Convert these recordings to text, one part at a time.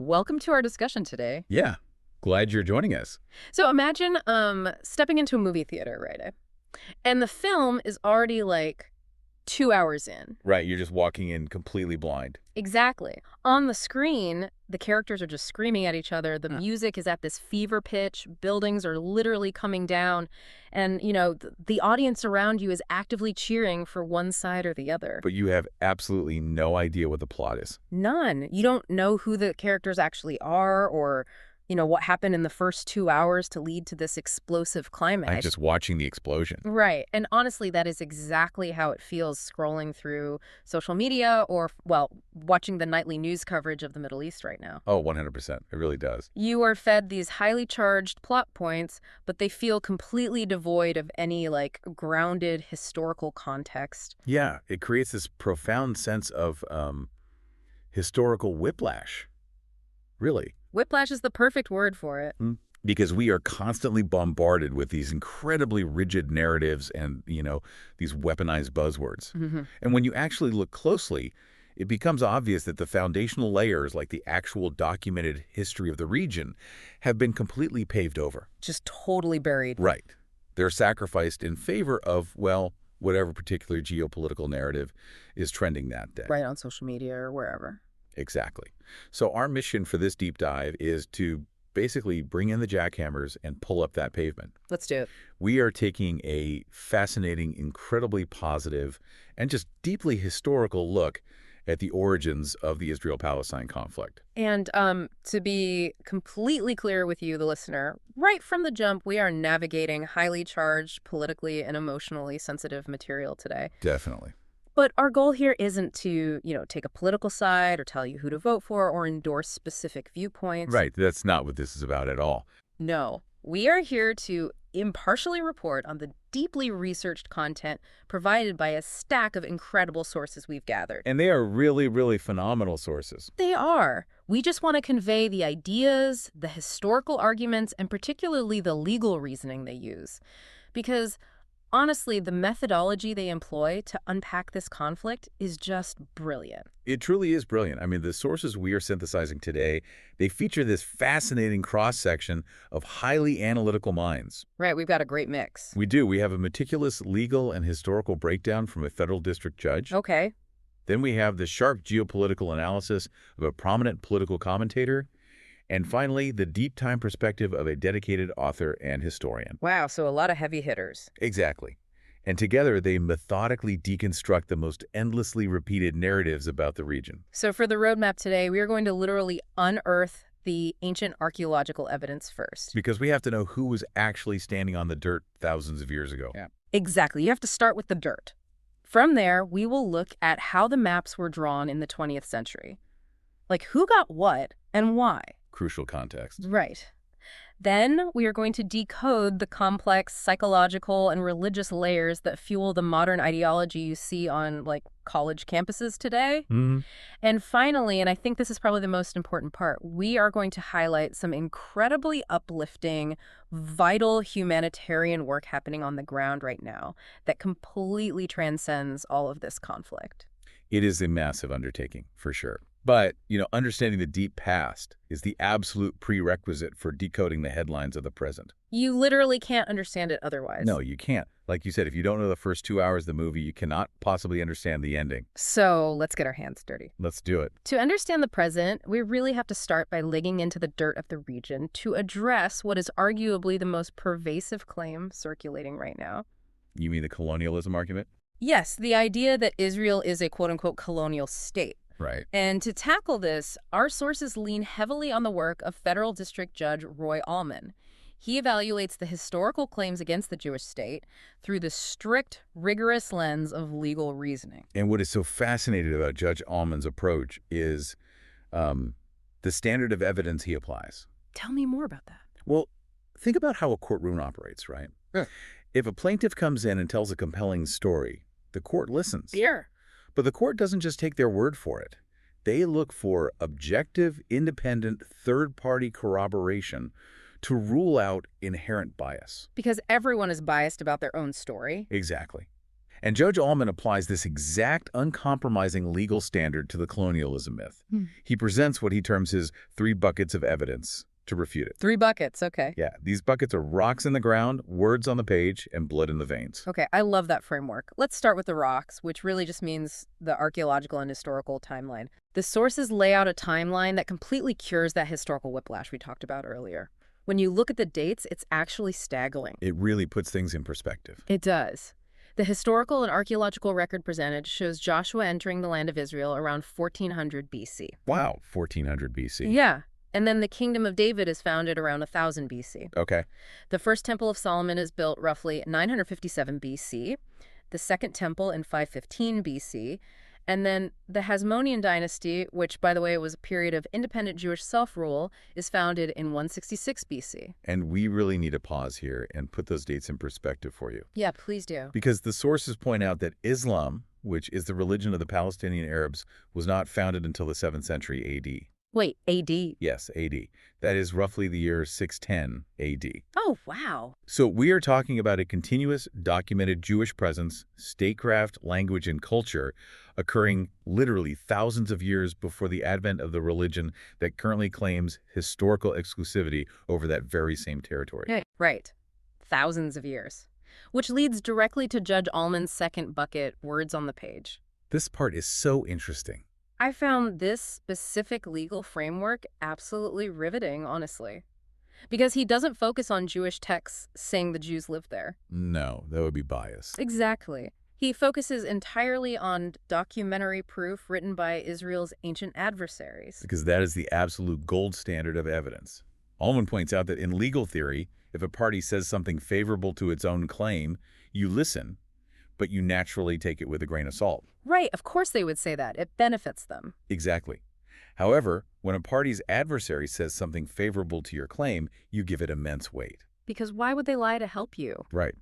Welcome to our discussion today. Yeah, glad you're joining us. So imagine stepping into a movie theater, right? And the film is already like 2 hours in. Right, you're just walking in completely blind. Exactly. On the screen, the characters are just screaming at each other. The music is at this fever pitch. Buildings are literally coming down. And, the audience around you is actively cheering for one side or the other. But you have absolutely no idea what the plot is. None. You don't know who the characters actually are or, what happened in the first 2 hours to lead to this explosive climax. I'm just watching the explosion. Right. And honestly, that is exactly how it feels scrolling through social media or, well, watching the nightly news coverage of the Middle East right now. Oh, 100%. It really does. You are fed these highly charged plot points, but they feel completely devoid of any, grounded historical context. Yeah, it creates this profound sense of historical whiplash. Really. Whiplash is the perfect word for it. Because we are constantly bombarded with these incredibly rigid narratives and, these weaponized buzzwords. And when you actually look closely, it becomes obvious that the foundational layers, like the actual documented history of the region, have been completely paved over. Just totally buried. Right. They're sacrificed in favor of, well, whatever particular geopolitical narrative is trending that day. Right, on social media or wherever. Exactly. So our mission for this deep dive is to basically bring in the jackhammers and pull up that pavement. Let's do it. We are taking a fascinating, incredibly positive, and just deeply historical look at the origins of the Israel-Palestine conflict. And to be completely clear with you, the listener, right from the jump, we are navigating highly charged, politically and emotionally sensitive material today. Definitely. But our goal here isn't to, take a political side or tell you who to vote for or endorse specific viewpoints. Right. That's not what this is about at all. No. We are here to impartially report on the deeply researched content provided by a stack of incredible sources we've gathered. And they are really, really phenomenal sources. They are. We just want to convey the ideas, the historical arguments, and particularly the legal reasoning they use. Because honestly, the methodology they employ to unpack this conflict is just brilliant. It truly is brilliant. I mean, the sources we are synthesizing today, they feature this fascinating cross-section of highly analytical minds. Right, we've got a great mix. We do. We have a meticulous legal and historical breakdown from a federal district judge. Okay. Then we have the sharp geopolitical analysis of a prominent political commentator. And finally, the deep time perspective of a dedicated author and historian. Wow, so a lot of heavy hitters. Exactly. And together, they methodically deconstruct the most endlessly repeated narratives about the region. So for the roadmap today, we are going to literally unearth the ancient archaeological evidence first. Because we have to know who was actually standing on the dirt thousands of years ago. Yeah. Exactly. You have to start with the dirt. From there, we will look at how the maps were drawn in the 20th century. Like who got what and why. Crucial context. Right. Then we are going to decode the complex psychological and religious layers that fuel the modern ideology you see on, college campuses today. And finally, and I think this is probably the most important part, we are going to highlight some incredibly uplifting, vital humanitarian work happening on the ground right now that completely transcends all of this conflict. It is a massive undertaking, for sure. But, understanding the deep past is the absolute prerequisite for decoding the headlines of the present. You literally can't understand it otherwise. No, you can't. Like you said, if you don't know the first 2 hours of the movie, you cannot possibly understand the ending. So let's get our hands dirty. Let's do it. To understand the present, we really have to start by digging into the dirt of the region to address what is arguably the most pervasive claim circulating right now. You mean the colonialism argument? Yes, the idea that Israel is a quote-unquote colonial state. Right. And to tackle this, our sources lean heavily on the work of federal district judge Roy Allman. He evaluates the historical claims against the Jewish state through the strict, rigorous lens of legal reasoning. And what is so fascinating about Judge Allman's approach is the standard of evidence he applies. Tell me more about that. Well, think about how a courtroom operates, right? Yeah. If a plaintiff comes in and tells a compelling story, the court listens. Here. But the court doesn't just take their word for it. They look for objective, independent, third-party corroboration to rule out inherent bias. Because everyone is biased about their own story. Exactly. And Judge Allman applies this exact uncompromising legal standard to the colonialism myth. He presents what he terms his 3 buckets of evidence to refute it. 3 buckets, okay. Yeah, these buckets are rocks in the ground, words on the page, and blood in the veins. Okay, I love that framework. Let's start with the rocks, which really just means the archaeological and historical timeline. The sources lay out a timeline that completely cures that historical whiplash we talked about earlier. When you look at the dates, it's actually staggering. It really puts things in perspective. It does. The historical and archaeological record presented shows Joshua entering the land of Israel around 1400 BC. Wow, 1400 BC. Yeah. And then the Kingdom of David is founded around 1000 BC. Okay. The first Temple of Solomon is built roughly 957 BC, the second temple in 515 BC, and then the Hasmonean dynasty, which, by the way, was a period of independent Jewish self-rule, is founded in 166 BC. And we really need to pause here and put those dates in perspective for you. Yeah, please do. Because the sources point out that Islam, which is the religion of the Palestinian Arabs, was not founded until the 7th century AD. Wait, AD? Yes, AD. That is roughly the year 610 AD. Oh, wow. So we are talking about a continuous, documented Jewish presence, statecraft, language, and culture occurring literally thousands of years before the advent of the religion that currently claims historical exclusivity over that very same territory. Yeah, right. Thousands of years. Which leads directly to Judge Allman's second bucket, words on the page. This part is so interesting. I found this specific legal framework absolutely riveting, honestly. Because he doesn't focus on Jewish texts saying the Jews lived there. No, that would be biased. Exactly. He focuses entirely on documentary proof written by Israel's ancient adversaries. Because that is the absolute gold standard of evidence. Allman points out that in legal theory, if a party says something favorable to its own claim, you listen, but you naturally take it with a grain of salt. Right, of course they would say that. It benefits them. Exactly. However, when a party's adversary says something favorable to your claim, you give it immense weight. Because why would they lie to help you? Right.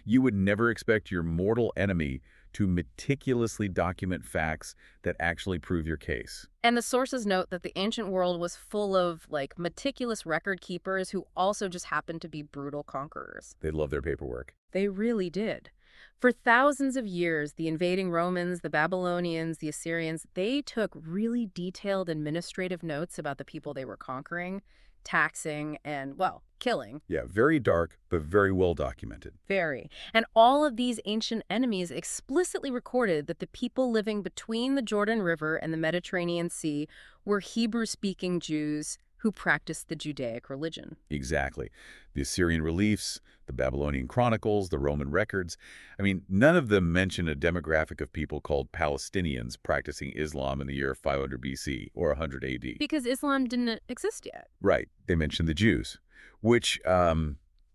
You would never expect your mortal enemy to meticulously document facts that actually prove your case. And the sources note that the ancient world was full of, meticulous record keepers who also just happened to be brutal conquerors. They love their paperwork. They really did. For thousands of years, the invading Romans, the Babylonians, the Assyrians, they took really detailed administrative notes about the people they were conquering, taxing, and, well, killing. Yeah, very dark, but very well documented. Very. And all of these ancient enemies explicitly recorded that the people living between the Jordan River and the Mediterranean Sea were Hebrew-speaking Jews who practiced the Judaic religion. Exactly. The Assyrian reliefs, the Babylonian chronicles, the Roman records. I mean, none of them mention a demographic of people called Palestinians practicing Islam in the year 500 BC or 100 AD. Because Islam didn't exist yet. Right. They mention the Jews, which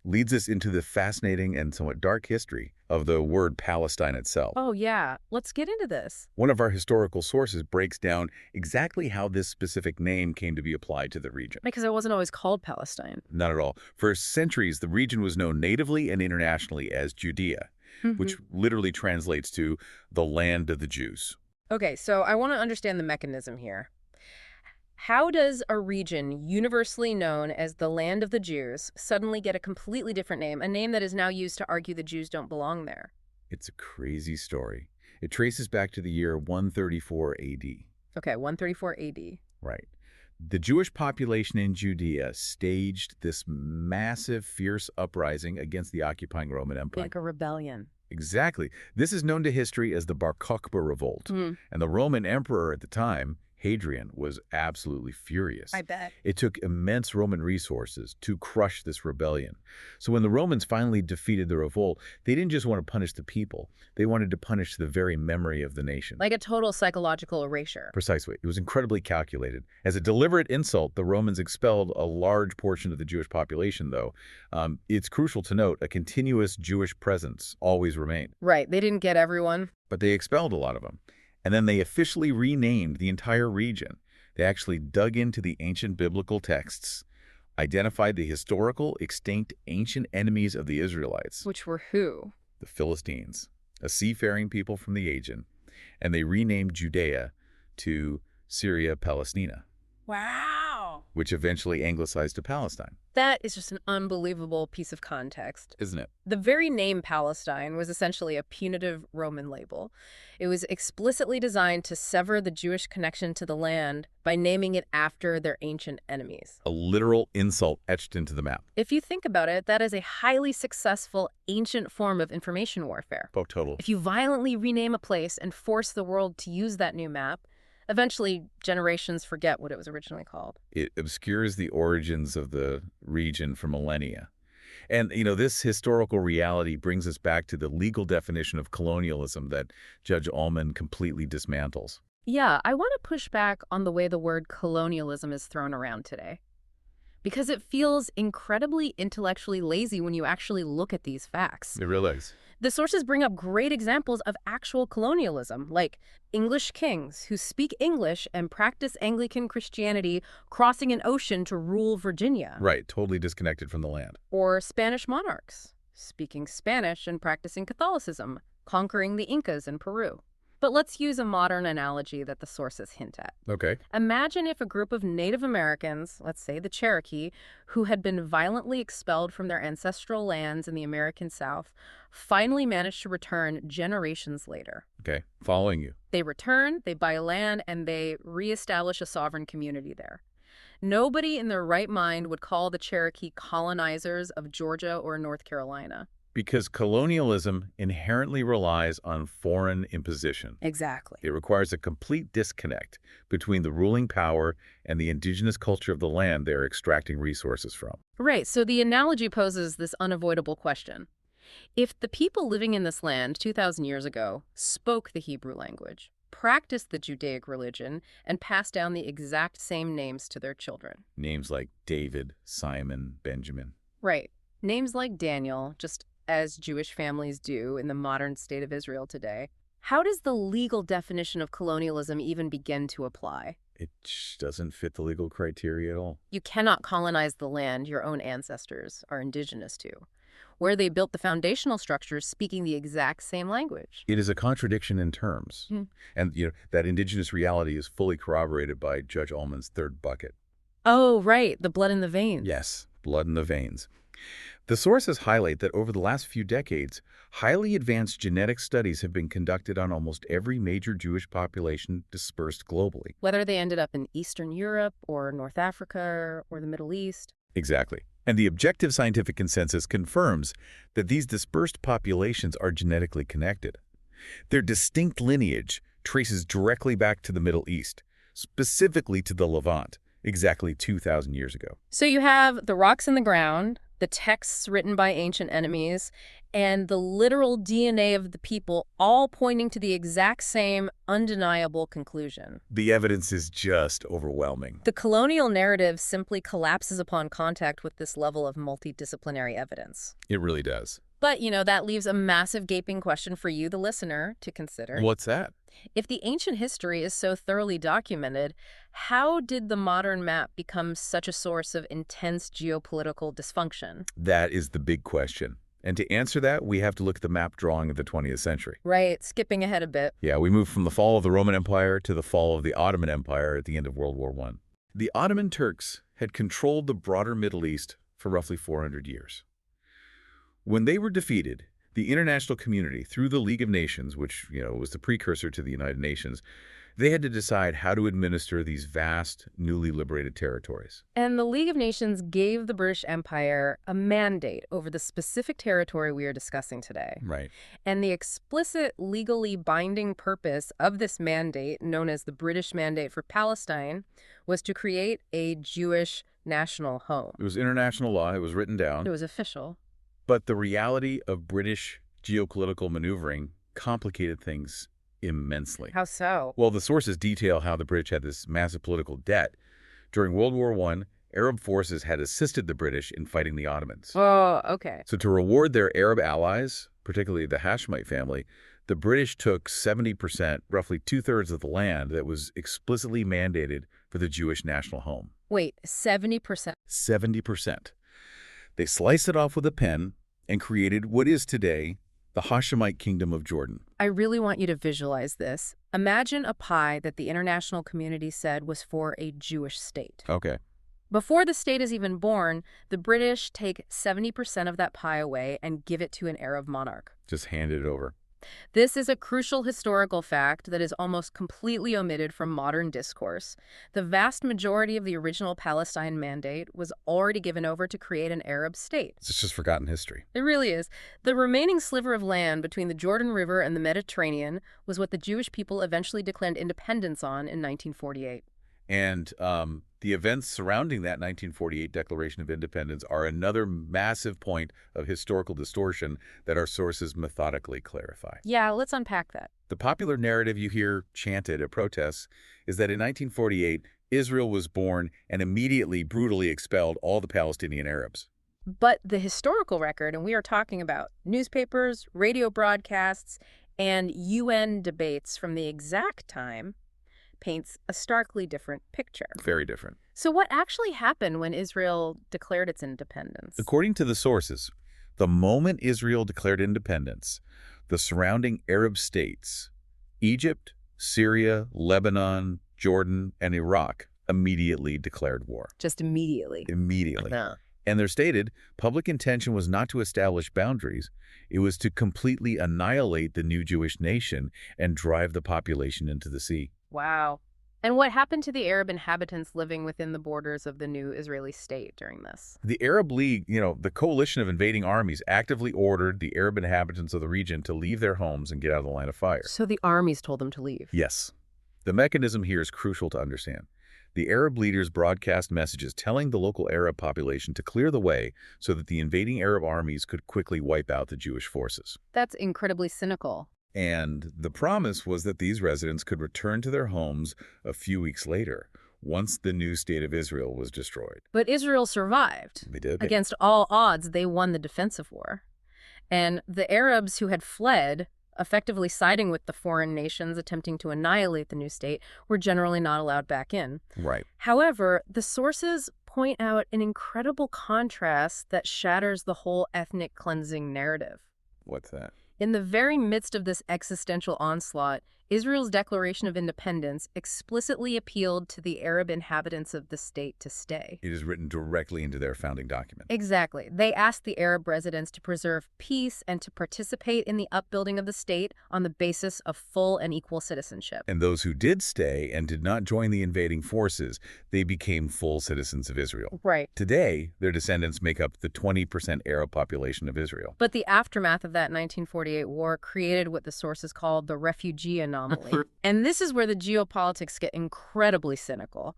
leads us into the fascinating and somewhat dark history of the word Palestine itself. Oh, yeah. Let's get into this. One of our historical sources breaks down exactly how this specific name came to be applied to the region. Because it wasn't always called Palestine. Not at all. For centuries, the region was known natively and internationally as Judea, which literally translates to the land of the Jews. Okay, so I want to understand the mechanism here. How does a region universally known as the land of the Jews suddenly get a completely different name, a name that is now used to argue the Jews don't belong there? It's a crazy story. It traces back to the year 134 AD. Okay, 134 AD. Right. The Jewish population in Judea staged this massive, fierce uprising against the occupying Roman Empire. Like a rebellion. Exactly. This is known to history as the Bar Kokhba Revolt. And the Roman emperor at the time, Hadrian, was absolutely furious. I bet. It took immense Roman resources to crush this rebellion. So when the Romans finally defeated the revolt, they didn't just want to punish the people. They wanted to punish the very memory of the nation. Like a total psychological erasure. Precisely. It was incredibly calculated. As a deliberate insult, the Romans expelled a large portion of the Jewish population, though. It's crucial to note a continuous Jewish presence always remained. Right. They didn't get everyone. But they expelled a lot of them. And then they officially renamed the entire region. They actually dug into the ancient biblical texts, identified the historical, extinct ancient enemies of the Israelites. Which were who? The Philistines, a seafaring people from the Aegean. And they renamed Judea to Syria Palestina. Wow. which eventually anglicized to Palestine. That is just an unbelievable piece of context. Isn't it? The very name Palestine was essentially a punitive Roman label. It was explicitly designed to sever the Jewish connection to the land by naming it after their ancient enemies. A literal insult etched into the map. If you think about it, that is a highly successful ancient form of information warfare. Oh, totally. If you violently rename a place and force the world to use that new map, eventually generations forget what it was originally called. It obscures the origins of the region for millennia. And, this historical reality brings us back to the legal definition of colonialism that Judge Allman completely dismantles. Yeah, I want to push back on the way the word colonialism is thrown around today, because it feels incredibly intellectually lazy when you actually look at these facts. It really is. The sources bring up great examples of actual colonialism, like English kings who speak English and practice Anglican Christianity crossing an ocean to rule Virginia. Right, totally disconnected from the land. Or Spanish monarchs speaking Spanish and practicing Catholicism, conquering the Incas in Peru. But let's use a modern analogy that the sources hint at. Okay. Imagine if a group of Native Americans, let's say the Cherokee, who had been violently expelled from their ancestral lands in the American South, finally managed to return generations later. Okay, following you. They return, they buy land, and they reestablish a sovereign community there. Nobody in their right mind would call the Cherokee colonizers of Georgia or North Carolina. Because colonialism inherently relies on foreign imposition. Exactly. It requires a complete disconnect between the ruling power and the indigenous culture of the land they're extracting resources from. Right, so the analogy poses this unavoidable question. If the people living in this land 2,000 years ago spoke the Hebrew language, practiced the Judaic religion, and passed down the exact same names to their children. Names like David, Simon, Benjamin. Right. Names like Daniel, just as Jewish families do in the modern state of Israel today. How does the legal definition of colonialism even begin to apply? It doesn't fit the legal criteria at all. You cannot colonize the land your own ancestors are indigenous to, where they built the foundational structures speaking the exact same language. It is a contradiction in terms. And, that indigenous reality is fully corroborated by Judge Allman's third bucket. Oh, right, the blood in the veins. Yes, blood in the veins. The sources highlight that over the last few decades, highly advanced genetic studies have been conducted on almost every major Jewish population dispersed globally. Whether they ended up in Eastern Europe or North Africa or the Middle East. Exactly. And the objective scientific consensus confirms that these dispersed populations are genetically connected. Their distinct lineage traces directly back to the Middle East, specifically to the Levant, exactly 2,000 years ago. So you have the rocks in the ground, the texts written by ancient enemies, and the literal DNA of the people all pointing to the exact same undeniable conclusion. The evidence is just overwhelming. The colonial narrative simply collapses upon contact with this level of multidisciplinary evidence. It really does. But, that leaves a massive gaping question for you, the listener, to consider. What's that? If the ancient history is so thoroughly documented, how did the modern map become such a source of intense geopolitical dysfunction? That is the big question. And to answer that, we have to look at the map drawing of the 20th century. Right, skipping ahead a bit. Yeah, we moved from the fall of the Roman Empire to the fall of the Ottoman Empire at the end of World War I. The Ottoman Turks had controlled the broader Middle East for roughly 400 years. When they were defeated, the international community, through the League of Nations, which was the precursor to the United Nations, they had to decide how to administer these vast, newly liberated territories. And the League of Nations gave the British Empire a mandate over the specific territory we are discussing today. Right. And the explicit, legally binding purpose of this mandate, known as the British Mandate for Palestine, was to create a Jewish national home. It was international law. It was written down. It was official. But the reality of British geopolitical maneuvering complicated things immensely. How so? Well, the sources detail how the British had this massive political debt. During World War I, Arab forces had assisted the British in fighting the Ottomans. Oh, okay. So to reward their Arab allies, particularly the Hashemite family, the British took 70%, roughly two-thirds of the land that was explicitly mandated for the Jewish national home. Wait, 70%? 70%. They sliced it off with a pen and created what is today the Hashemite Kingdom of Jordan. I really want you to visualize this. Imagine a pie that the international community said was for a Jewish state. Okay. Before the state is even born, the British take 70% of that pie away and give it to an Arab monarch. Just hand it over. This is a crucial historical fact that is almost completely omitted from modern discourse. The vast majority of the original Palestine Mandate was already given over to create an Arab state. It's just forgotten history. It really is. The remaining sliver of land between the Jordan River and the Mediterranean was what the Jewish people eventually declared independence on in 1948. And the events surrounding that 1948 Declaration of Independence are another massive point of historical distortion that our sources methodically clarify. Yeah, let's unpack that. The popular narrative you hear chanted at protests is that in 1948, Israel was born and immediately brutally expelled all the Palestinian Arabs. But the historical record, and we are talking about newspapers, radio broadcasts, and UN debates from the exact time, paints a starkly different picture. Very different. So what actually happened when Israel declared its independence? According to the sources, the moment Israel declared independence, the surrounding Arab states, Egypt, Syria, Lebanon, Jordan, and Iraq, immediately declared war. Just immediately. Immediately. And their stated public intention was not to establish boundaries. It was to completely annihilate the new Jewish nation and drive the population into the sea. Wow. And what happened to the Arab inhabitants living within the borders of the new Israeli state during this? The Arab League, the coalition of invading armies, actively ordered the Arab inhabitants of the region to leave their homes and get out of the line of fire. So the armies told them to leave? Yes. The mechanism here is crucial to understand. The Arab leaders broadcast messages telling the local Arab population to clear the way so that the invading Arab armies could quickly wipe out the Jewish forces. That's incredibly cynical. And the promise was that these residents could return to their homes a few weeks later, once the new state of Israel was destroyed. But Israel survived. They did. Against all odds, they won the defensive war. And the Arabs who had fled, effectively siding with the foreign nations attempting to annihilate the new state, were generally not allowed back in. Right. However, the sources point out an incredible contrast that shatters the whole ethnic cleansing narrative. What's that? In the very midst of this existential onslaught, Israel's Declaration of Independence explicitly appealed to the Arab inhabitants of the state to stay. It is written directly into their founding document. Exactly. They asked the Arab residents to preserve peace and to participate in the upbuilding of the state on the basis of full and equal citizenship. And those who did stay and did not join the invading forces, they became full citizens of Israel. Right. Today, their descendants make up the 20% Arab population of Israel. But the aftermath of that 1948 war created what the sources called the refugee anomaly. And this is where the geopolitics get incredibly cynical.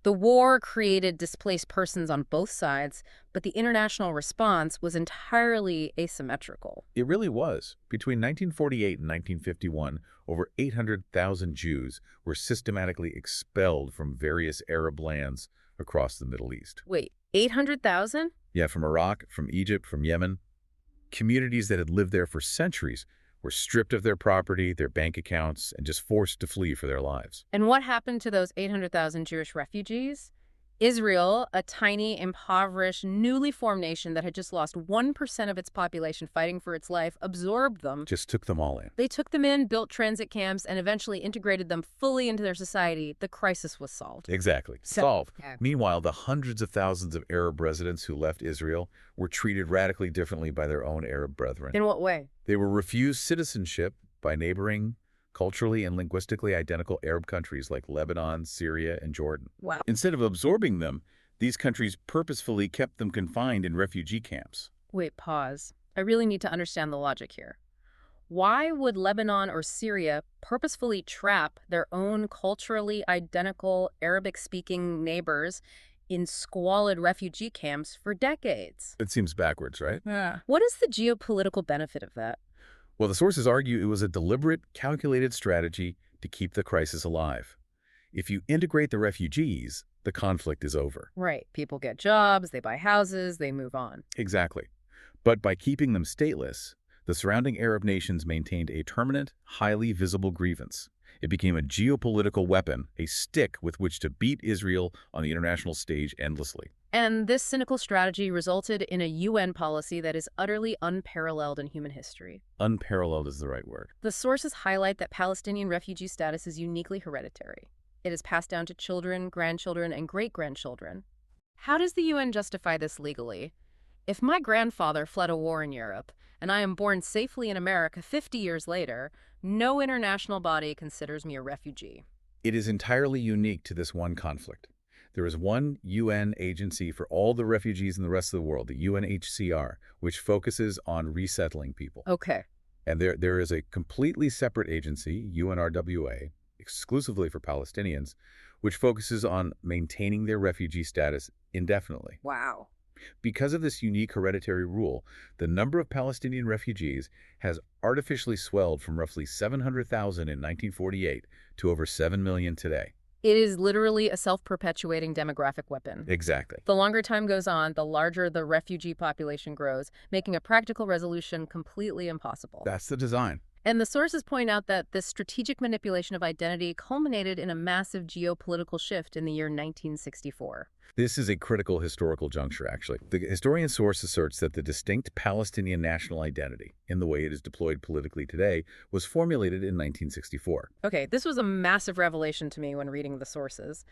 The war created displaced persons on both sides, but the international response was entirely asymmetrical. It really was. Between 1948 and 1951, over 800,000 Jews were systematically expelled from various Arab lands across the Middle East. Wait, 800,000? Yeah, from Iraq, from Egypt, from Yemen. Communities that had lived there for centuries were stripped of their property, their bank accounts, and just forced to flee for their lives. And what happened to those 800,000 Jewish refugees? Israel, a tiny, impoverished, newly formed nation that had just lost 1% of its population fighting for its life, absorbed them. Just took them all in. They took them in, built transit camps, and eventually integrated them fully into their society. The crisis was solved. Exactly. Solved. Meanwhile, the hundreds of thousands of Arab residents who left Israel were treated radically differently by their own Arab brethren. In what way? They were refused citizenship by neighboring, culturally and linguistically identical Arab countries like Lebanon, Syria, and Jordan. Wow. Instead of absorbing them, these countries purposefully kept them confined in refugee camps. Wait, pause. I really need to understand the logic here. Why would Lebanon or Syria purposefully trap their own culturally identical Arabic-speaking neighbors in squalid refugee camps for decades? It seems backwards, right? Yeah. What is the geopolitical benefit of that? Well, the sources argue it was a deliberate, calculated strategy to keep the crisis alive. If you integrate the refugees, the conflict is over. Right. People get jobs, they buy houses, they move on. Exactly. But by keeping them stateless, the surrounding Arab nations maintained a permanent, highly visible grievance. It became a geopolitical weapon, a stick with which to beat Israel on the international stage endlessly. And this cynical strategy resulted in a UN policy that is utterly unparalleled in human history. Unparalleled is the right word. The sources highlight that Palestinian refugee status is uniquely hereditary. It is passed down to children, grandchildren, and great-grandchildren. How does the UN justify this legally? If my grandfather fled a war in Europe, and I am born safely in America 50 years later, no international body considers me a refugee. It is entirely unique to this one conflict. There is one UN agency for all the refugees in the rest of the world, the UNHCR, which focuses on resettling people. Okay. And there is a completely separate agency, UNRWA, exclusively for Palestinians, which focuses on maintaining their refugee status indefinitely. Wow. Because of this unique hereditary rule, the number of Palestinian refugees has artificially swelled from roughly 700,000 in 1948 to over 7 million today. It is literally a self-perpetuating demographic weapon. Exactly. The longer time goes on, the larger the refugee population grows, making a practical resolution completely impossible. That's the design. And the sources point out that this strategic manipulation of identity culminated in a massive geopolitical shift in the year 1964. This is a critical historical juncture, actually. The historian source asserts that the distinct Palestinian national identity, in the way it is deployed politically today, was formulated in 1964. Okay, this was a massive revelation to me when reading the sources.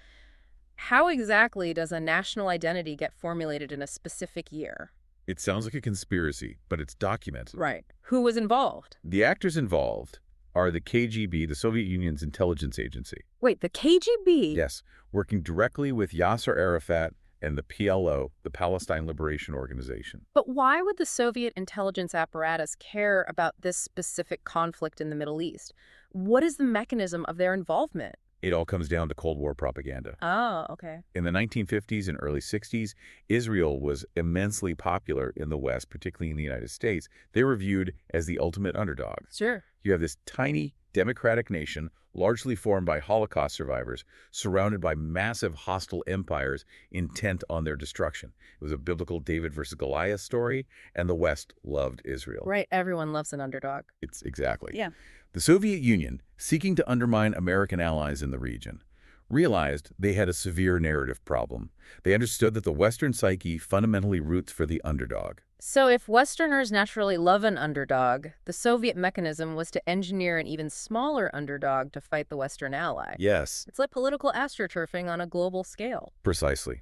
How exactly does a national identity get formulated in a specific year? It sounds like a conspiracy, but it's documented. Right. Who was involved? The actors involved are the KGB, the Soviet Union's intelligence agency. Wait, the KGB? Yes, working directly with Yasser Arafat and the PLO, the Palestine Liberation Organization. But why would the Soviet intelligence apparatus care about this specific conflict in the Middle East? What is the mechanism of their involvement? It all comes down to Cold War propaganda. Oh, okay. In the 1950s and early 60s, Israel was immensely popular in the West, particularly in the United States. They were viewed as the ultimate underdog. Sure. You have this tiny democratic nation, largely formed by Holocaust survivors, surrounded by massive hostile empires intent on their destruction. It was a biblical David versus Goliath story, and the West loved Israel. Right, everyone loves an underdog. It's exactly. Yeah. The Soviet Union, seeking to undermine American allies in the region, realized they had a severe narrative problem. They understood that the Western psyche fundamentally roots for the underdog. So if Westerners naturally love an underdog, the Soviet mechanism was to engineer an even smaller underdog to fight the Western ally. Yes. It's like political astroturfing on a global scale. Precisely.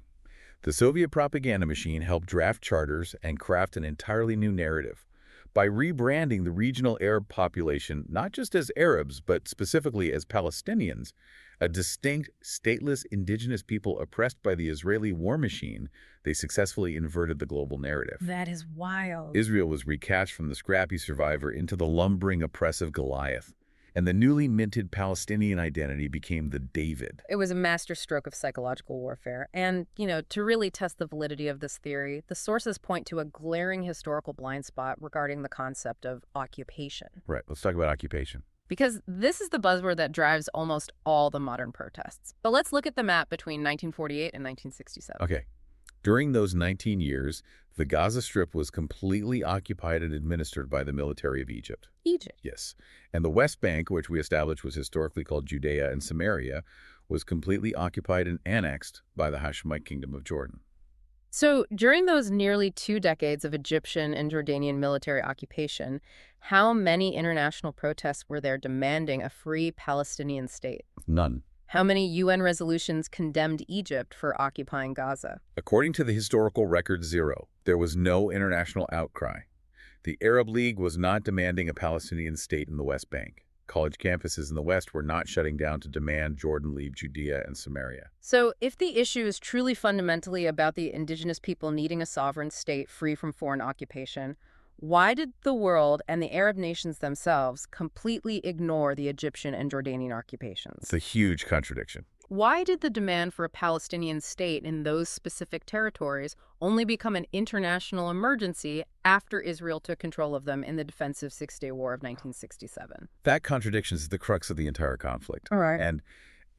The Soviet propaganda machine helped draft charters and craft an entirely new narrative. By rebranding the regional Arab population not just as Arabs, but specifically as Palestinians, a distinct, stateless indigenous people oppressed by the Israeli war machine, they successfully inverted the global narrative. That is wild. Israel was recast from the scrappy survivor into the lumbering, oppressive Goliath, and the newly minted Palestinian identity became the David. It was a masterstroke of psychological warfare. And, to really test the validity of this theory, the sources point to a glaring historical blind spot regarding the concept of occupation. Right. Let's talk about occupation. Because this is the buzzword that drives almost all the modern protests. But let's look at the map between 1948 and 1967. Okay. During those 19 years, the Gaza Strip was completely occupied and administered by the military of Egypt. Egypt. Yes. And the West Bank, which we established was historically called Judea and Samaria, was completely occupied and annexed by the Hashemite Kingdom of Jordan. So during those nearly 2 decades of Egyptian and Jordanian military occupation, how many international protests were there demanding a free Palestinian state? None. How many UN resolutions condemned Egypt for occupying Gaza? According to the historical record, 0. There was no international outcry. The Arab League was not demanding a Palestinian state in the West Bank. College campuses in the West were not shutting down to demand Jordan leave Judea and Samaria. So if the issue is truly fundamentally about the indigenous people needing a sovereign state free from foreign occupation, why did the world and the Arab nations themselves completely ignore the Egyptian and Jordanian occupations? It's a huge contradiction. Why did the demand for a Palestinian state in those specific territories only become an international emergency after Israel took control of them in the defensive Six-Day War of 1967? That contradiction is the crux of the entire conflict. All right. And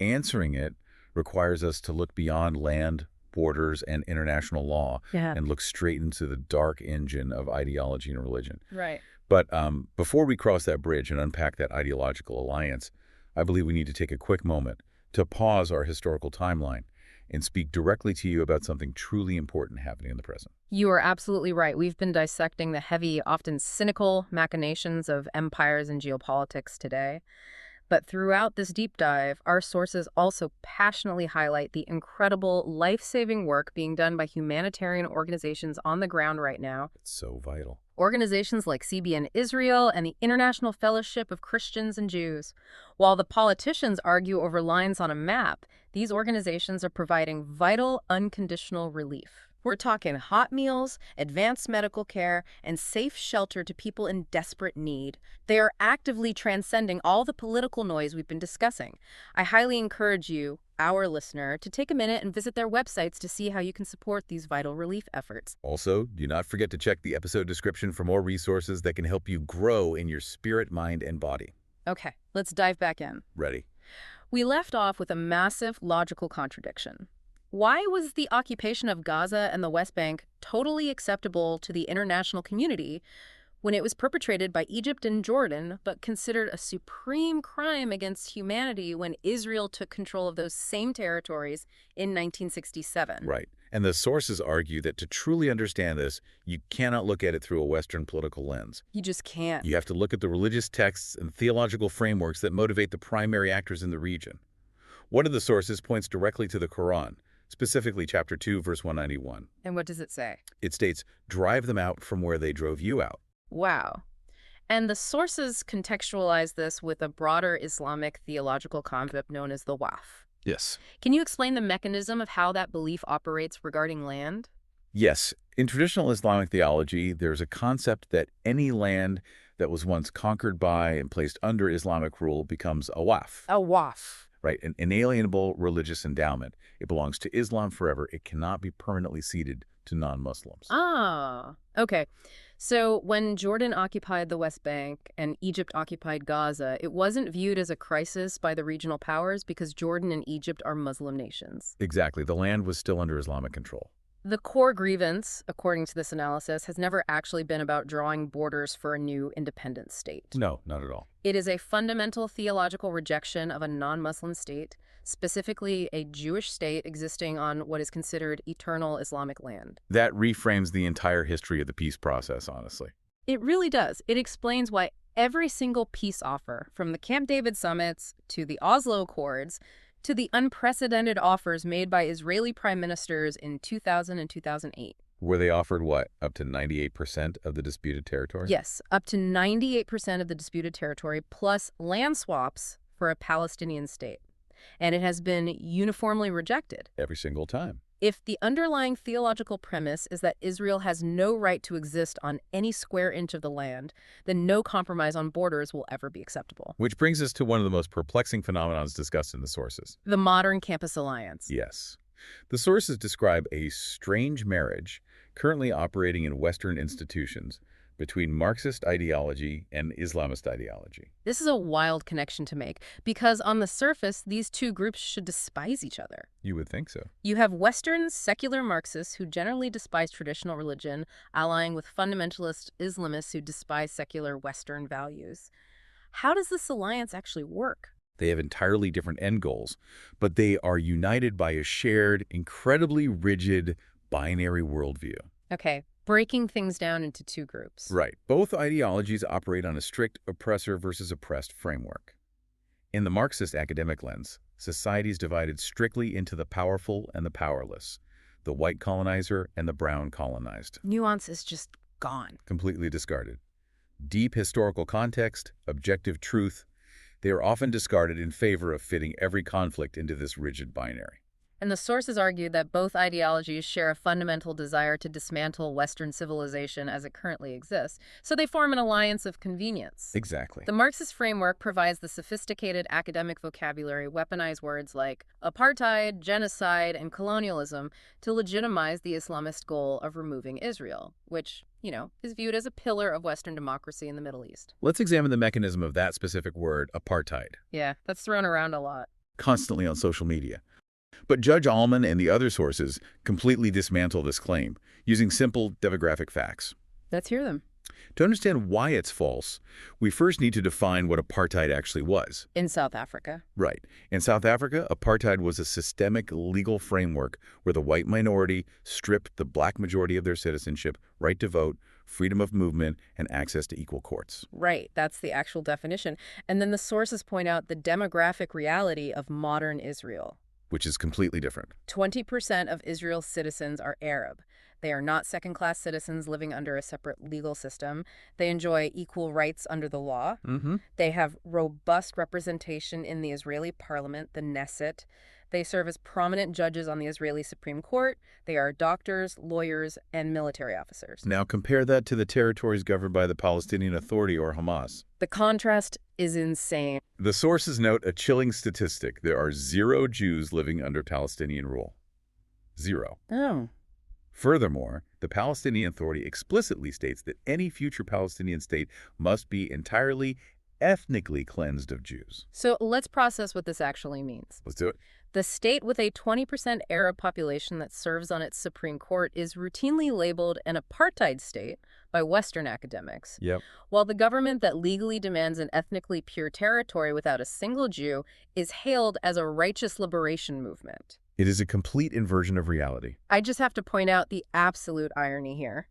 answering it requires us to look beyond land, borders, and international law and look straight into the dark engine of ideology and religion. Right. But before we cross that bridge and unpack that ideological alliance, I believe we need to take a quick moment to pause our historical timeline and speak directly to you about something truly important happening in the present. You are absolutely right. We've been dissecting the heavy, often cynical machinations of empires and geopolitics today. But throughout this deep dive, our sources also passionately highlight the incredible life-saving work being done by humanitarian organizations on the ground right now. It's so vital. Organizations like CBN Israel and the International Fellowship of Christians and Jews. While the politicians argue over lines on a map, these organizations are providing vital, unconditional relief. We're talking hot meals, advanced medical care, and safe shelter to people in desperate need. They are actively transcending all the political noise we've been discussing. I highly encourage you, our listener, to take a minute and visit their websites to see how you can support these vital relief efforts. Also, do not forget to check the episode description for more resources that can help you grow in your spirit, mind, and body. Okay, let's dive back in. Ready? We left off with a massive logical contradiction. Why was the occupation of Gaza and the West Bank totally acceptable to the international community when it was perpetrated by Egypt and Jordan, but considered a supreme crime against humanity when Israel took control of those same territories in 1967? Right. And the sources argue that to truly understand this, you cannot look at it through a Western political lens. You just can't. You have to look at the religious texts and theological frameworks that motivate the primary actors in the region. One of the sources points directly to the Quran, specifically chapter 2, verse 191. And what does it say? It states, "Drive them out from where they drove you out." Wow. And the sources contextualize this with a broader Islamic theological concept known as the Waqf. Yes. Can you explain the mechanism of how that belief operates regarding land? Yes. In traditional Islamic theology, there's a concept that any land that was once conquered by and placed under Islamic rule becomes a waqf. A Waqf. Right, an inalienable religious endowment. It belongs to Islam forever. It cannot be permanently ceded to non-Muslims. Ah, okay. So when Jordan occupied the West Bank and Egypt occupied Gaza, it wasn't viewed as a crisis by the regional powers because Jordan and Egypt are Muslim nations. Exactly. The land was still under Islamic control. The core grievance, according to this analysis, has never actually been about drawing borders for a new independent state. No, not at all. It is a fundamental theological rejection of a non-Muslim state, specifically a Jewish state existing on what is considered eternal Islamic land. That reframes the entire history of the peace process, honestly. It really does. It explains why every single peace offer, from the Camp David summits to the Oslo Accords, to the unprecedented offers made by Israeli prime ministers in 2000 and 2008. Were they offered what, up to 98% of the disputed territory? Yes, up to 98% of the disputed territory, plus land swaps for a Palestinian state. And it has been uniformly rejected. Every single time. If the underlying theological premise is that Israel has no right to exist on any square inch of the land, then no compromise on borders will ever be acceptable. Which brings us to one of the most perplexing phenomena discussed in the sources. The modern campus alliance. Yes. The sources describe a strange marriage currently operating in Western institutions between Marxist ideology and Islamist ideology. This is a wild connection to make, because on the surface, these two groups should despise each other. You would think so. You have Western secular Marxists who generally despise traditional religion, allying with fundamentalist Islamists who despise secular Western values. How does this alliance actually work? They have entirely different end goals, but they are united by a shared, incredibly rigid, binary worldview. Okay, breaking things down into two groups. Right. Both ideologies operate on a strict oppressor versus oppressed framework. In the Marxist academic lens, society is divided strictly into the powerful and the powerless, the white colonizer and the brown colonized. Nuance is just gone. Completely discarded. Deep historical context, objective truth, they are often discarded in favor of fitting every conflict into this rigid binary. And the sources argue that both ideologies share a fundamental desire to dismantle Western civilization as it currently exists, so they form an alliance of convenience. Exactly. The Marxist framework provides the sophisticated academic vocabulary, weaponize words like apartheid, genocide, and colonialism to legitimize the Islamist goal of removing Israel, which, is viewed as a pillar of Western democracy in the Middle East. Let's examine the mechanism of that specific word, apartheid. Yeah, that's thrown around a lot. Constantly on social media. But Judge Allman and the other sources completely dismantle this claim using simple demographic facts. Let's hear them. To understand why it's false, we first need to define what apartheid actually was. In South Africa. Right. In South Africa, apartheid was a systemic legal framework where the white minority stripped the black majority of their citizenship, right to vote, freedom of movement, and access to equal courts. Right, that's the actual definition. And then the sources point out the demographic reality of modern Israel. Which is completely different. 20% of Israel's citizens are Arab. They are not second-class citizens living under a separate legal system. They enjoy equal rights under the law. They have robust representation in the Israeli parliament, the Knesset. They serve as prominent judges on the Israeli Supreme Court. They are doctors, lawyers, and military officers. Now compare that to the territories governed by the Palestinian Authority or Hamas. The contrast is insane. The sources note a chilling statistic. There are 0 Jews living under Palestinian rule. 0. Oh. Furthermore, the Palestinian Authority explicitly states that any future Palestinian state must be entirely ethnically cleansed of Jews. So let's process what this actually means. Let's do it. The state with a 20% Arab population that serves on its Supreme Court is routinely labeled an apartheid state by Western academics. Yep. While the government that legally demands an ethnically pure territory without a single Jew is hailed as a righteous liberation movement. It is a complete inversion of reality. I just have to point out the absolute irony here.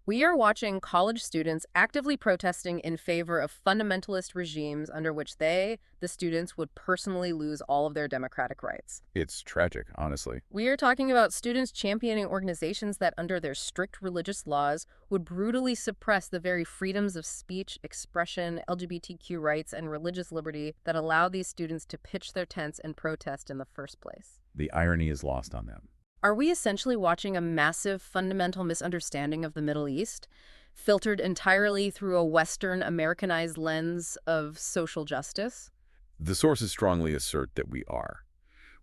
We are watching college students actively protesting in favor of fundamentalist regimes under which they, the students, would personally lose all of their democratic rights. It's tragic, honestly. We are talking about students championing organizations that, under their strict religious laws, would brutally suppress the very freedoms of speech, expression, LGBTQ rights, and religious liberty that allow these students to pitch their tents and protest in the first place. The irony is lost on them. Are we essentially watching a massive fundamental misunderstanding of the Middle East, filtered entirely through a Western Americanized lens of social justice? The sources strongly assert that we are.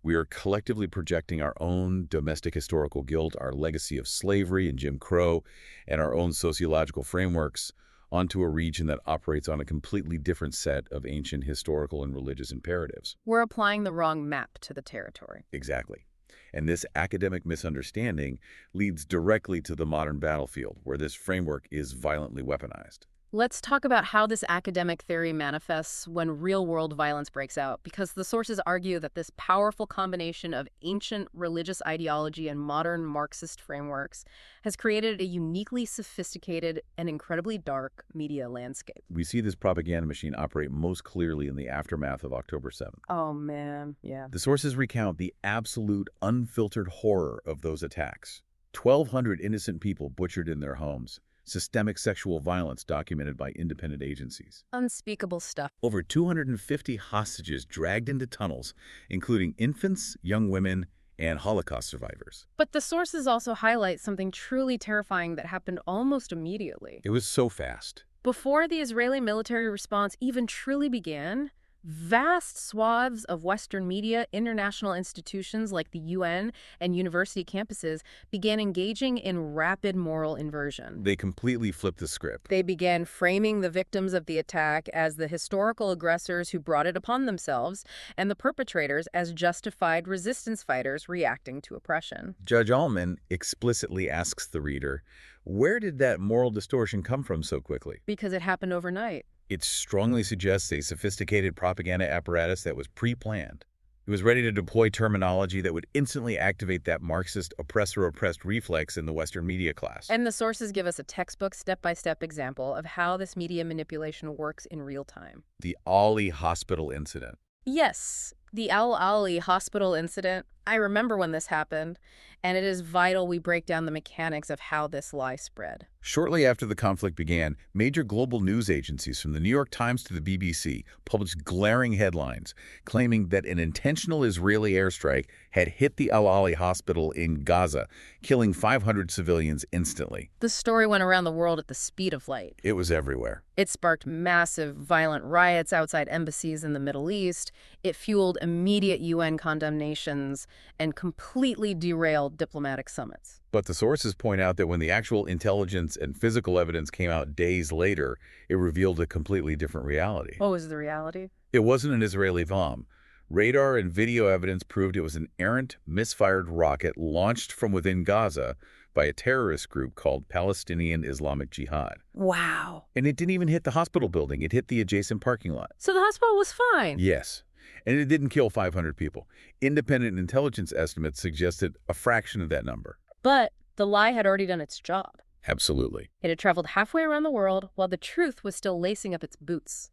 We are collectively projecting our own domestic historical guilt, our legacy of slavery and Jim Crow, and our own sociological frameworks onto a region that operates on a completely different set of ancient historical and religious imperatives. We're applying the wrong map to the territory. Exactly. And this academic misunderstanding leads directly to the modern battlefield, where this framework is violently weaponized. Let's talk about how this academic theory manifests when real-world violence breaks out, because the sources argue that this powerful combination of ancient religious ideology and modern Marxist frameworks has created a uniquely sophisticated and incredibly dark media landscape. We see this propaganda machine operate most clearly in the aftermath of October 7th. Oh, man, yeah. The sources recount the absolute unfiltered horror of those attacks. 1,200 innocent people butchered in their homes. Systemic sexual violence documented by independent agencies. Unspeakable stuff. Over 250 hostages dragged into tunnels, including infants, young women, and Holocaust survivors. But the sources also highlight something truly terrifying that happened almost immediately. It was so fast. Before the Israeli military response even truly began, vast swaths of Western media, international institutions like the UN, and university campuses began engaging in rapid moral inversion. They completely flipped the script. They began framing the victims of the attack as the historical aggressors who brought it upon themselves, and the perpetrators as justified resistance fighters reacting to oppression. Judge Allman explicitly asks the reader, where did that moral distortion come from so quickly? Because it happened overnight. It strongly suggests a sophisticated propaganda apparatus that was pre-planned. It was ready to deploy terminology that would instantly activate that Marxist oppressor-oppressed reflex in the Western media class. And the sources give us a textbook step-by-step example of how this media manipulation works in real time. The Ali Hospital incident. Yes, the Al-Ali hospital incident. I remember when this happened, and it is vital we break down the mechanics of how this lie spread. Shortly after the conflict began, major global news agencies from the New York Times to the BBC published glaring headlines claiming that an intentional Israeli airstrike had hit the Al-Ali hospital in Gaza, killing 500 civilians instantly. The story went around the world at the speed of light. It was everywhere. It sparked massive, violent riots outside embassies in the Middle East. It fueled immediate UN condemnations and completely derailed diplomatic summits. But the sources point out that when the actual intelligence and physical evidence came out days later, it revealed a completely different reality. What was the reality? It wasn't an Israeli bomb. Radar and video evidence proved it was an errant, misfired rocket launched from within Gaza by a terrorist group called Palestinian Islamic Jihad. Wow. And it didn't even hit the hospital building. It hit the adjacent parking lot. So the hospital was fine? Yes. And it didn't kill 500 people. Independent intelligence estimates suggested a fraction of that number. But the lie had already done its job. Absolutely. It had traveled halfway around the world while the truth was still lacing up its boots.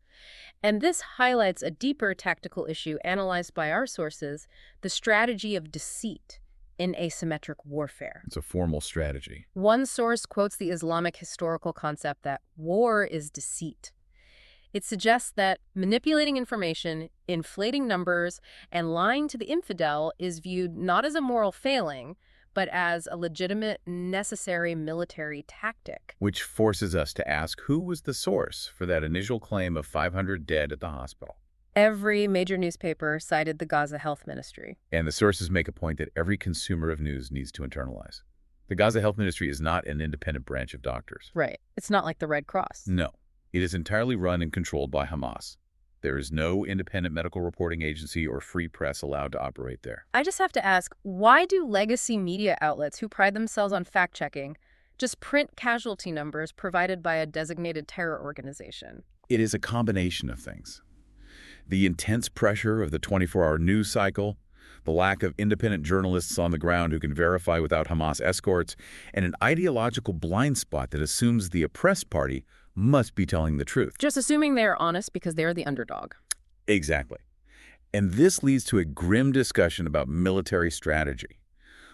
And this highlights a deeper tactical issue analyzed by our sources, the strategy of deceit in asymmetric warfare. It's a formal strategy. One source quotes the Islamic historical concept that war is deceit. It suggests that manipulating information, inflating numbers, and lying to the infidel is viewed not as a moral failing, but as a legitimate, necessary military tactic. Which forces us to ask, who was the source for that initial claim of 500 dead at the hospital? Every major newspaper cited the Gaza Health Ministry. And the sources make a point that every consumer of news needs to internalize. The Gaza Health Ministry is not an independent branch of doctors. Right. It's not like the Red Cross. No. It is entirely run and controlled by Hamas. There is no independent medical reporting agency or free press allowed to operate there. I just have to ask, why do legacy media outlets who pride themselves on fact-checking just print casualty numbers provided by a designated terror organization? It is a combination of things. The intense pressure of the 24-hour news cycle, the lack of independent journalists on the ground who can verify without Hamas escorts, and an ideological blind spot that assumes the oppressed party must be telling the truth. Just assuming they're honest because they're the underdog. Exactly. And this leads to a grim discussion about military strategy.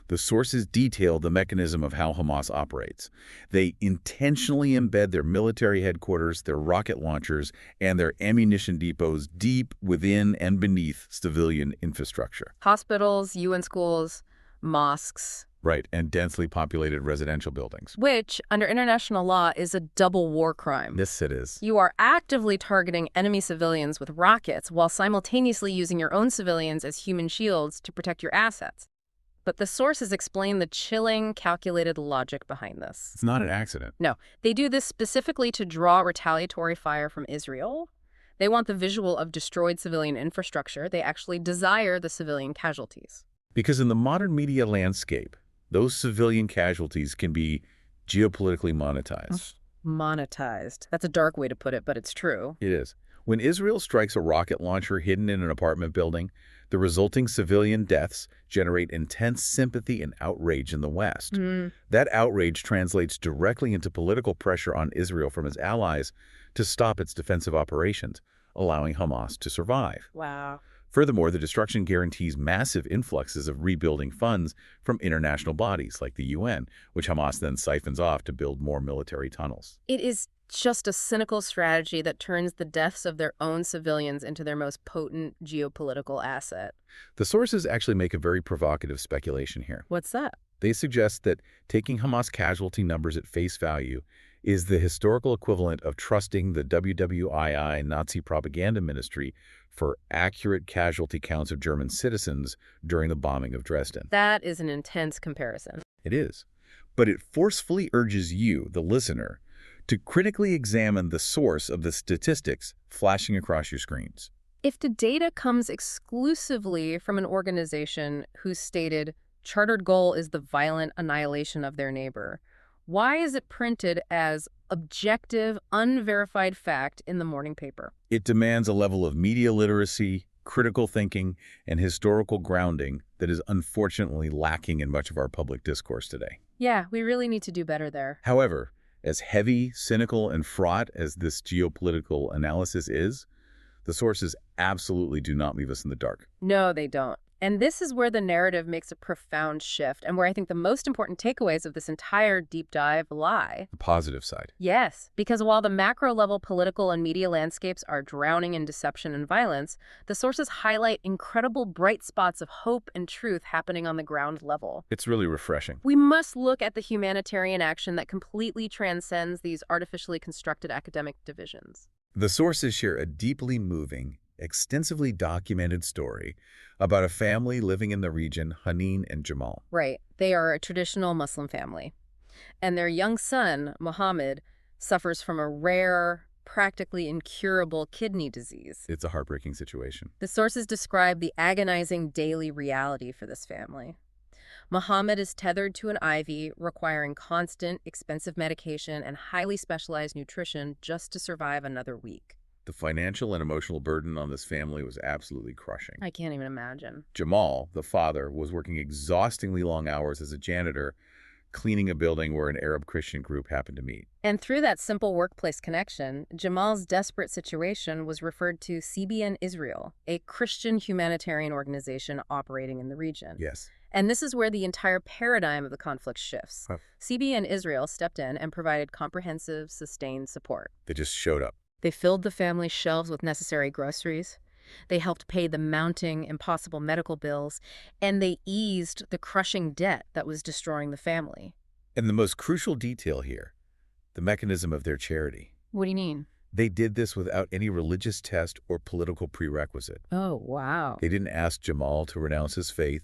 The sources detail the mechanism of how Hamas operates. They intentionally embed their military headquarters, their rocket launchers, and their ammunition depots deep within and beneath civilian infrastructure. Hospitals, UN schools, mosques. Right, and densely populated residential buildings. Which, under international law, is a double war crime. This it is. You are actively targeting enemy civilians with rockets while simultaneously using your own civilians as human shields to protect your assets. But the sources explain the chilling, calculated logic behind this. It's not an accident. No, they do this specifically to draw retaliatory fire from Israel. They want the visual of destroyed civilian infrastructure. They actually desire the civilian casualties. Because in the modern media landscape, those civilian casualties can be geopolitically monetized. Monetized. That's a dark way to put it, but it's true. It is. When Israel strikes a rocket launcher hidden in an apartment building, the resulting civilian deaths generate intense sympathy and outrage in the West. That outrage translates directly into political pressure on Israel from its allies to stop its defensive operations, allowing Hamas to survive. Wow. Furthermore, the destruction guarantees massive influxes of rebuilding funds from international bodies like the UN, which Hamas then siphons off to build more military tunnels. It is just a cynical strategy that turns the deaths of their own civilians into their most potent geopolitical asset. The sources actually make a very provocative speculation here. What's that? They suggest that taking Hamas casualty numbers at face value is the historical equivalent of trusting the WWII Nazi propaganda ministry for accurate casualty counts of German citizens during the bombing of Dresden. That is an intense comparison. It is. But it forcefully urges you, the listener, to critically examine the source of the statistics flashing across your screens. If the data comes exclusively from an organization whose stated chartered goal is the violent annihilation of their neighbor, why is it printed as objective, unverified fact in the morning paper? It demands a level of media literacy, critical thinking, and historical grounding that is unfortunately lacking in much of our public discourse today. Yeah, we really need to do better there. However, as heavy, cynical, and fraught as this geopolitical analysis is, the sources absolutely do not leave us in the dark. No, they don't. And this is where the narrative makes a profound shift and where I think the most important takeaways of this entire deep dive lie. The positive side. Yes, because while the macro-level political and media landscapes are drowning in deception and violence, the sources highlight incredible bright spots of hope and truth happening on the ground level. It's really refreshing. We must look at the humanitarian action that completely transcends these artificially constructed academic divisions. The sources share a deeply moving, extensively documented story about a family living in the region, Haneen and Jamal. Right. They are a traditional Muslim family. And their young son, Mohammed, suffers from a rare, practically incurable kidney disease. It's a heartbreaking situation. The sources describe the agonizing daily reality for this family. Mohammed is tethered to an IV, requiring constant, expensive medication and highly specialized nutrition just to survive another week. The financial and emotional burden on this family was absolutely crushing. I can't even imagine. Jamal, the father, was working exhaustingly long hours as a janitor cleaning a building where an Arab Christian group happened to meet. And through that simple workplace connection, Jamal's desperate situation was referred to CBN Israel, a Christian humanitarian organization operating in the region. Yes. And this is where the entire paradigm of the conflict shifts. Huh. CBN Israel stepped in and provided comprehensive, sustained support. They just showed up. They filled the family's shelves with necessary groceries. They helped pay the mounting, impossible medical bills, and they eased the crushing debt that was destroying the family. And the most crucial detail here, the mechanism of their charity. What do you mean? They did this without any religious test or political prerequisite. Oh, wow. They didn't ask Jamal to renounce his faith.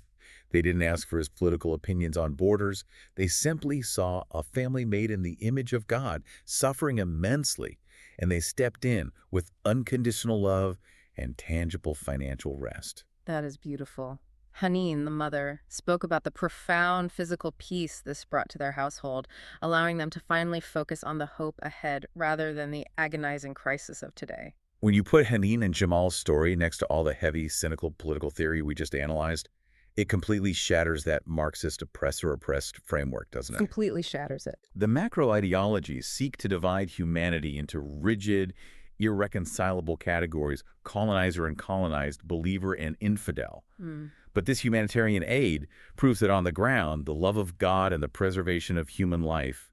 They didn't ask for his political opinions on borders. They simply saw a family made in the image of God, suffering immensely, and they stepped in with unconditional love and tangible financial rest. That is beautiful. Haneen, the mother, spoke about the profound physical peace this brought to their household, allowing them to finally focus on the hope ahead rather than the agonizing crisis of today. When you put Haneen and Jamal's story next to all the heavy, cynical political theory we just analyzed, it completely shatters that Marxist oppressor-oppressed framework, doesn't it? Completely shatters it. The macro ideologies seek to divide humanity into rigid, irreconcilable categories: colonizer and colonized, believer and infidel. But this humanitarian aid proves that on the ground, the love of God and the preservation of human life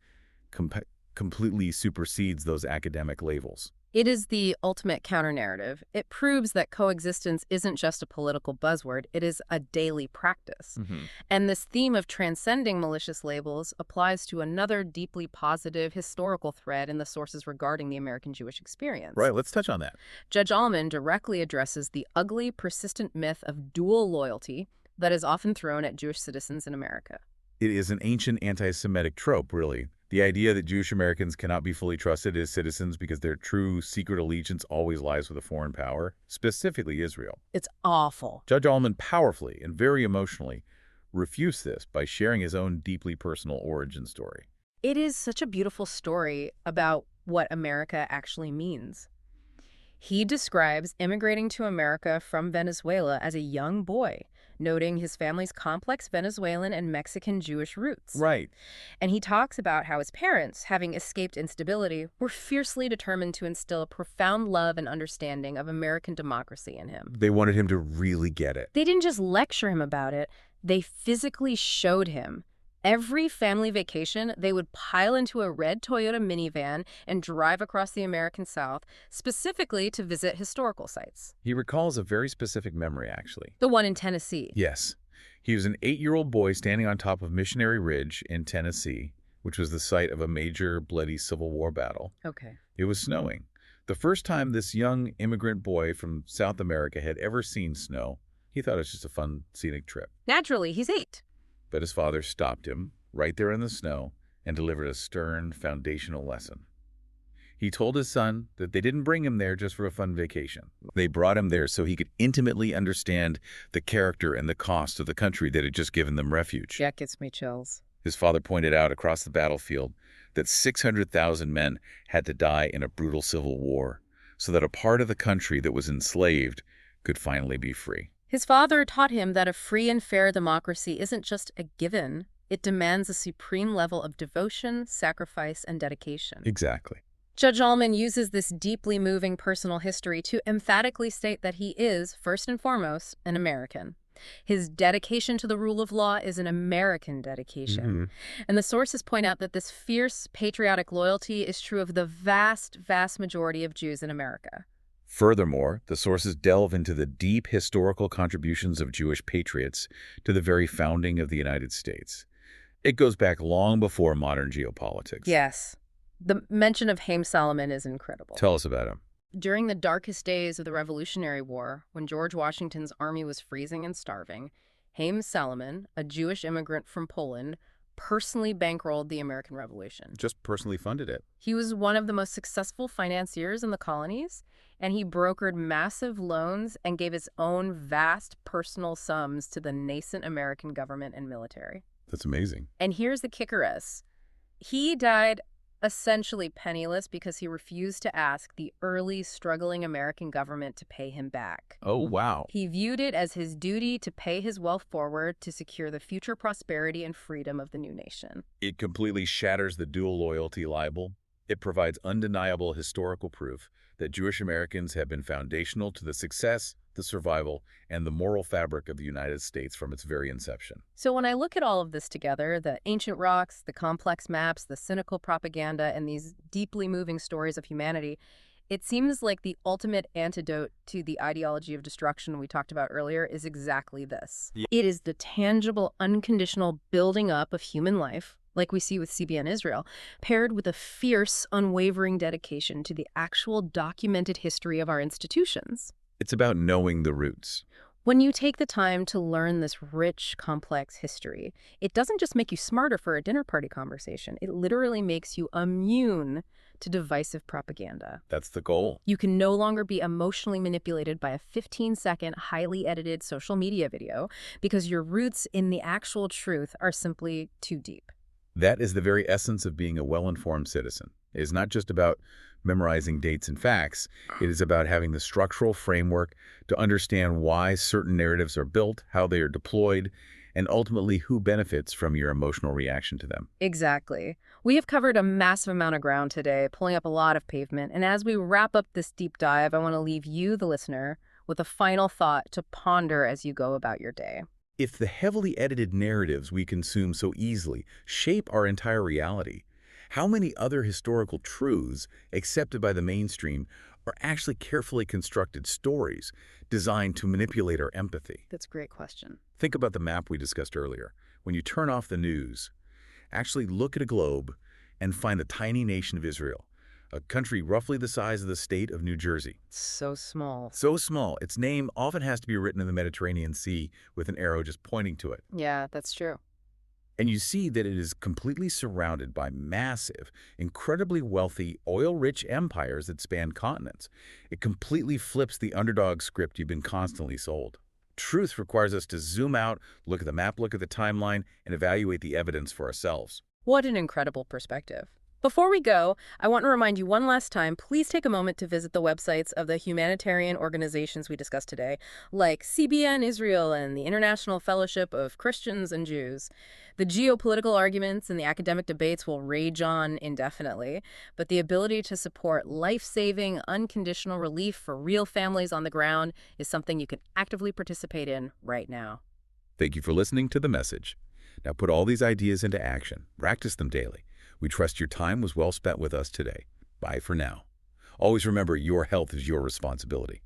completely supersedes those academic labels. It is the ultimate counter-narrative. It proves that coexistence isn't just a political buzzword, it is a daily practice. And this theme of transcending malicious labels applies to another deeply positive historical thread in the sources regarding the American Jewish experience. Right, let's touch on that. Judge Allman directly addresses the ugly, persistent myth of dual loyalty that is often thrown at Jewish citizens in America. It is an ancient anti-Semitic trope, really. The idea that Jewish Americans cannot be fully trusted as citizens because their true secret allegiance always lies with a foreign power, specifically Israel. It's awful. Judge Allman powerfully and very emotionally refutes this by sharing his own deeply personal origin story. It is such a beautiful story about what America actually means. He describes immigrating to America from Venezuela as a young boy, noting his family's complex Venezuelan and Mexican Jewish roots. Right. And he talks about how his parents, having escaped instability, were fiercely determined to instill a profound love and understanding of American democracy in him. They wanted him to really get it. They didn't just lecture him about it, they physically showed him. Every family vacation, they would pile into a red Toyota minivan and drive across the American South, specifically to visit historical sites. He recalls a very specific memory, actually. The one in Tennessee. Yes. He was an 8-year-old boy standing on top of Missionary Ridge in Tennessee, which was the site of a major bloody Civil War battle. Okay. It was snowing. The first time this young immigrant boy from South America had ever seen snow, he thought it was just a fun, scenic trip. Naturally, he's 8. But his father stopped him right there in the snow and delivered a stern, foundational lesson. He told his son that they didn't bring him there just for a fun vacation. They brought him there so he could intimately understand the character and the cost of the country that had just given them refuge. That gets me chills. His father pointed out across the battlefield that 600,000 men had to die in a brutal civil war so that a part of the country that was enslaved could finally be free. His father taught him that a free and fair democracy isn't just a given. It demands a supreme level of devotion, sacrifice, and dedication. Exactly. Judge Allman uses this deeply moving personal history to emphatically state that he is, first and foremost, an American. His dedication to the rule of law is an American dedication. And the sources point out that this fierce patriotic loyalty is true of the vast, vast majority of Jews in America. Furthermore, the sources delve into the deep historical contributions of Jewish patriots to the very founding of the United States. It goes back long before modern geopolitics. Yes. The mention of Haym Salomon is incredible. Tell us about him. During the darkest days of the Revolutionary War, when George Washington's army was freezing and starving, Haym Salomon, a Jewish immigrant from Poland, personally bankrolled the American Revolution. Just personally funded it. He was one of the most successful financiers in the colonies, and he brokered massive loans and gave his own vast personal sums to the nascent American government and military. That's amazing. And here's the kicker-ess. He died Essentially penniless because he refused to ask the early, struggling American government to pay him back. Oh, wow. He viewed it as his duty to pay his wealth forward to secure the future prosperity and freedom of the new nation. It completely shatters the dual loyalty libel. It provides undeniable historical proof that Jewish Americans have been foundational to the success, the survival, and the moral fabric of the United States from its very inception. So when I look at all of this together, the ancient rocks, the complex maps, the cynical propaganda, and these deeply moving stories of humanity, it seems like the ultimate antidote to the ideology of destruction we talked about earlier is exactly this. Yeah. It is the tangible, unconditional building up of human life, like we see with CBN Israel, paired with a fierce, unwavering dedication to the actual documented history of our institutions. It's about knowing the roots. When you take the time to learn this rich, complex history, it doesn't just make you smarter for a dinner party conversation. It literally makes you immune to divisive propaganda. That's the goal. You can no longer be emotionally manipulated by a 15-second, highly edited social media video because your roots in the actual truth are simply too deep. That is the very essence of being a well-informed citizen. It is not just about memorizing dates and facts. It is about having the structural framework to understand why certain narratives are built, how they are deployed, and ultimately who benefits from your emotional reaction to them. Exactly. We have covered a massive amount of ground today, pulling up a lot of pavement. And as we wrap up this deep dive, I want to leave you, the listener, with a final thought to ponder as you go about your day. If the heavily edited narratives we consume so easily shape our entire reality, how many other historical truths accepted by the mainstream are actually carefully constructed stories designed to manipulate our empathy? That's a great question. Think about the map we discussed earlier. When you turn off the news, actually look at a globe and find the tiny nation of Israel, a country roughly the size of the state of New Jersey. So small. So small, its name often has to be written in the Mediterranean Sea with an arrow just pointing to it. Yeah, that's true. And you see that it is completely surrounded by massive, incredibly wealthy, oil-rich empires that span continents. It completely flips the underdog script you've been constantly sold. Truth requires us to zoom out, look at the map, look at the timeline, and evaluate the evidence for ourselves. What an incredible perspective. Before we go, I want to remind you one last time, please take a moment to visit the websites of the humanitarian organizations we discussed today, like CBN Israel and the International Fellowship of Christians and Jews. The geopolitical arguments and the academic debates will rage on indefinitely, but the ability to support life-saving, unconditional relief for real families on the ground is something you can actively participate in right now. Thank you for listening to The Message. Now put all these ideas into action. Practice them daily. We trust your time was well spent with us today. Bye for now. Always remember, your health is your responsibility.